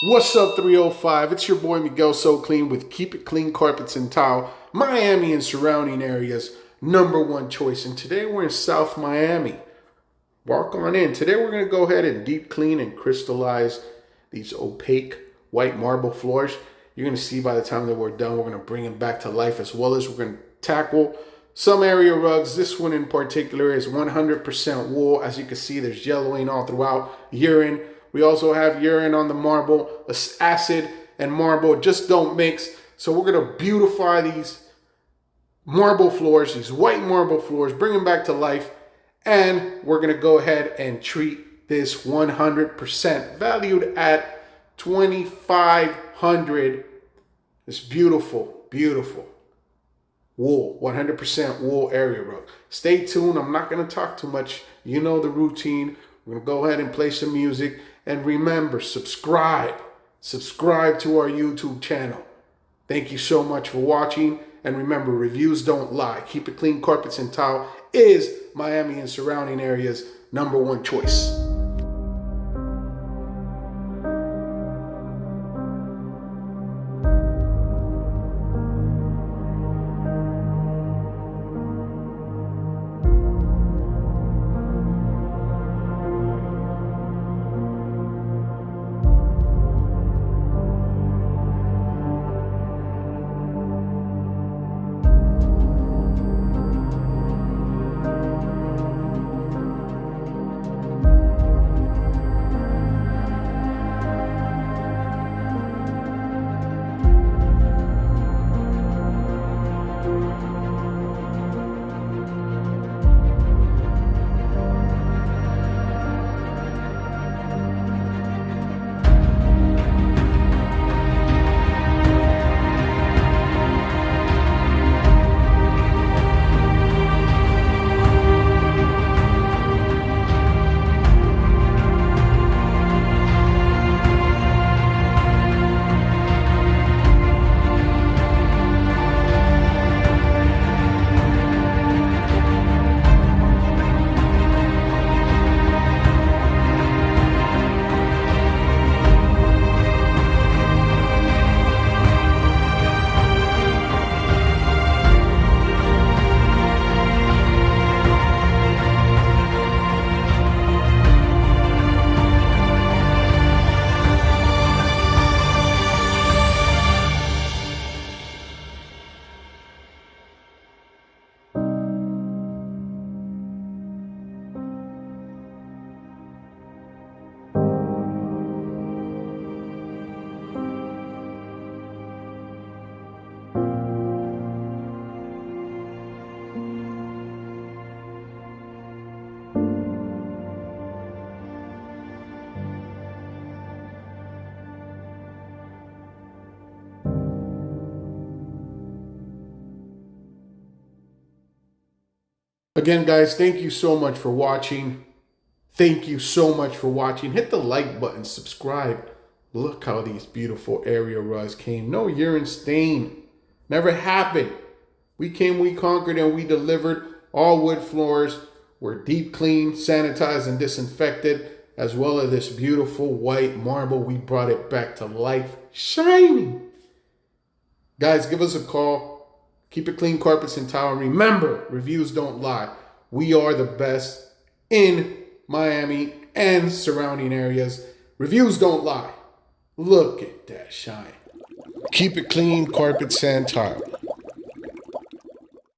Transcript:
What's up, 305? It's your boy Miguel So Clean with Keep It Clean Carpets and Tile, Miami and surrounding areas, #1 choice. And today we're in South Miami. Walk on in. Today we're going to go ahead and deep clean and crystallize these opaque white marble floors. You're going to see by the time that we're done, we're going to bring them back to life, as well as we're going to tackle some area rugs. This one in particular is 100% wool. As you can see, there's yellowing all throughout, urine. We also have urine on the marble. Acid and marble just don't mix. So we're going to beautify these marble floors, these white marble floors, bring them back to life. And we're going to go ahead and treat this 100%, valued at $2,500. This beautiful, beautiful wool, 100% wool area rug. Stay tuned. I'm not going to talk too much. You know the routine. We're going to go ahead and play some music. And remember, subscribe to our YouTube channel. Thank you so much for watching. And remember, reviews don't lie. Keep It Clean Carpets and Tile is Miami and surrounding areas' #1 choice. Again, guys, thank you so much for watching. Thank you so much for watching. Hit the like button, subscribe. Look how these beautiful area rugs came. No urine stain. Never happened. We came, we conquered, and we delivered. All wood floors were deep cleaned, sanitized, and disinfected, as well as this beautiful white marble. We brought it back to life, shining. Guys, give us a call. Keep It Clean Carpets and Tile. Remember, reviews don't lie. We are the best in Miami and surrounding areas. Reviews don't lie. Look at that shine. Keep It Clean Carpets and Tile.